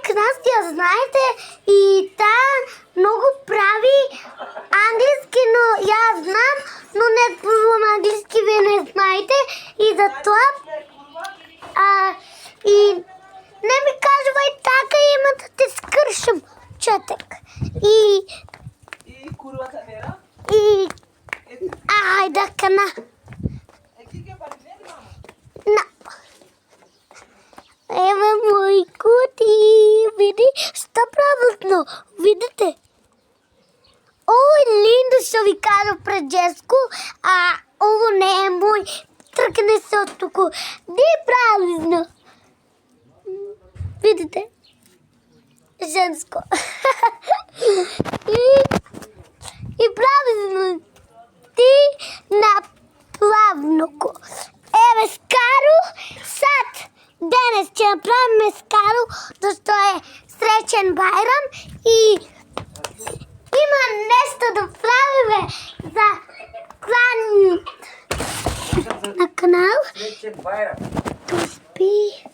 нас ја знаете и таа многу прави англиски, но ја знам, но не зборувам англиски, вие не знаете и за тоа и не ми кажувај така, има да те скршам, четек. И курвата нера? И ајде кана. На. Еве мој кути, види, што правилно, видите? Ово е линдо што ви кажа пред Джеско, а ово не е мој, тркне се од туку. Не е правилно. Видите? Женско. И правилно ти наплавноко. Еве скару, сад денес ќе направиме скару, зашто е среќен бајрам и има нешто да правиме за клан на канал. Среќен бајрам. Tu спи.